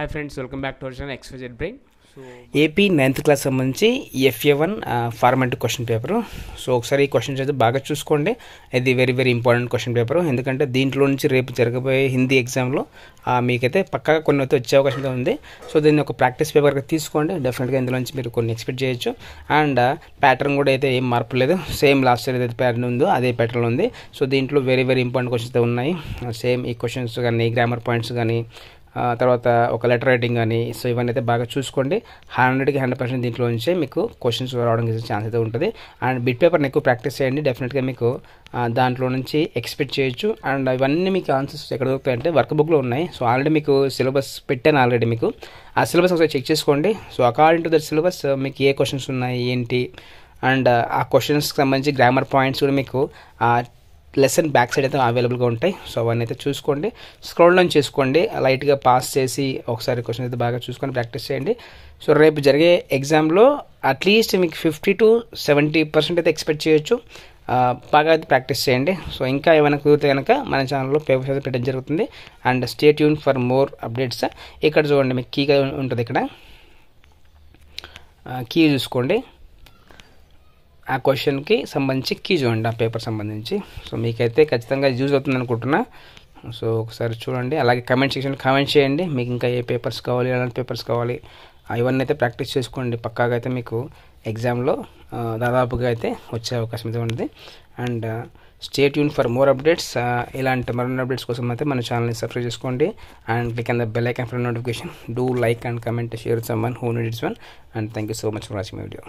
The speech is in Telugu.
Hi friends, welcome back to our channel XYZ brain. So AP 9th class సంబంధించి FA1 format question paper. So ఒకసారి ఈ క్వశ్చన్స్ అయితే బాగా చూసుకోండి. ఇది very very important question paper, ఎందుకంటే దీంట్లో నుంచి రేపు జరగబోయే హిందీ ఎగ్జామ్లో మీకైతే పక్కాగా కొన్ని అయితే వచ్చే అవకాశం ఉంది. సో దీన్ని ఒక ప్రాక్టీస్ పేపర్గా తీసుకోండి. డెఫినెట్గా ఇందులోంచి మీరు కొన్ని ఎక్స్పెక్ట్ చేయొచ్చు. అండ్ ప్యాటర్న్ కూడా అయితే ఏం మార్పు లేదు, సేమ్ లాస్ట్ ఇయర్ ఏదైతే ప్యాటర్న్ ఉందో అదే ప్యాటర్న్ ఉంది. సో దీంట్లో వెరీ వెరీ ఇంపార్టెంట్ క్వశ్చన్స్ అయితే ఉన్నాయి. సేమ్ ఈ క్వశ్చన్స్ కానీ, గ్రామర్ పాయింట్స్ కానీ, తర్వాత ఒక లెటర్ రైటింగ్ కానీ, సో ఇవన్నీ అయితే బాగా చూసుకోండి. 100కి 100% దీంట్లో నుంచే మీకు క్వశ్చన్స్ రావడానికి ఛాన్స్ అయితే ఉంటుంది. అండ్ బిట్ పేపర్ని ఎక్కువ ప్రాక్టీస్ చేయండి. డెఫినెట్గా మీకు దాంట్లో నుంచి ఎక్స్పెక్ట్ చేయొచ్చు. అండ్ ఇవన్నీ మీకు ఆన్సర్స్ ఎక్కడ దొరుకుతాయంటే వర్క్ బుక్లో ఉన్నాయి. సో ఆల్రెడీ మీకు సిలబస్ పెట్టాను. ఆల్రెడీ మీకు ఆ సిలబస్ ఒకసారి చెక్ చేసుకోండి. So according to the syllabus మీకు ఏ క్వశ్చన్స్ ఉన్నాయి ఏంటి, అండ్ ఆ క్వశ్చన్స్కి సంబంధించి గ్రామర్ పాయింట్స్ కూడా మీకు లెసన్ బ్యాక్ సైడ్ అయితే అవైలబుల్గా ఉంటాయి. సో అవన్నీ అయితే చూసుకోండి, స్క్రోల్ డౌన్ చేసుకోండి, లైట్గా పాస్ చేసి ఒకసారి క్వశ్చన్ అయితే బాగా చూసుకొని ప్రాక్టీస్ చేయండి. సో రేపు జరిగే ఎగ్జామ్లో అట్లీస్ట్ మీకు 50 to 70% అయితే ఎక్స్పెక్ట్ చేయొచ్చు. బాగా అయితే ప్రాక్టీస్ చేయండి. సో ఇంకా ఏమైనా కుదిరితే కనుక మన ఛానల్లో పేపర్స్ అయితే పెట్టడం జరుగుతుంది. And stay tune for more updates. ఇక్కడ చూడండి, మీకు కీగా ఉంటుంది. ఇక్కడ కీ చూసుకోండి, ఆ క్వశ్చన్కి సంబంధించి కీ చూడండి, ఆ పేపర్ సంబంధించి. సో మీకైతే ఖచ్చితంగా యూజ్ అవుతుంది అనుకుంటున్నా. సో ఒకసారి చూడండి, అలాగే కమెంట్ సెక్షన్ కామెంట్ చేయండి మీకు ఇంకా ఏ పేపర్స్ కావాలి, ఎలాంటి పేపర్స్ కావాలి, ఇవన్నీ అయితే ప్రాక్టీస్ చేసుకోండి. పక్కాగా అయితే మీకు ఎగ్జామ్లో దాదాపుగా అయితే వచ్చే అవకాశం అయితే ఉంది. And stay tune for more updates. ఇలాంటి మరిన్ని అప్డేట్స్ కోసం అయితే మన ఛానల్ని సబ్స్క్రైబ్ చేసుకోండి. And click on the bell icon for notification. Do like and comment, share some one who needs one. And thank you so much for watching my video.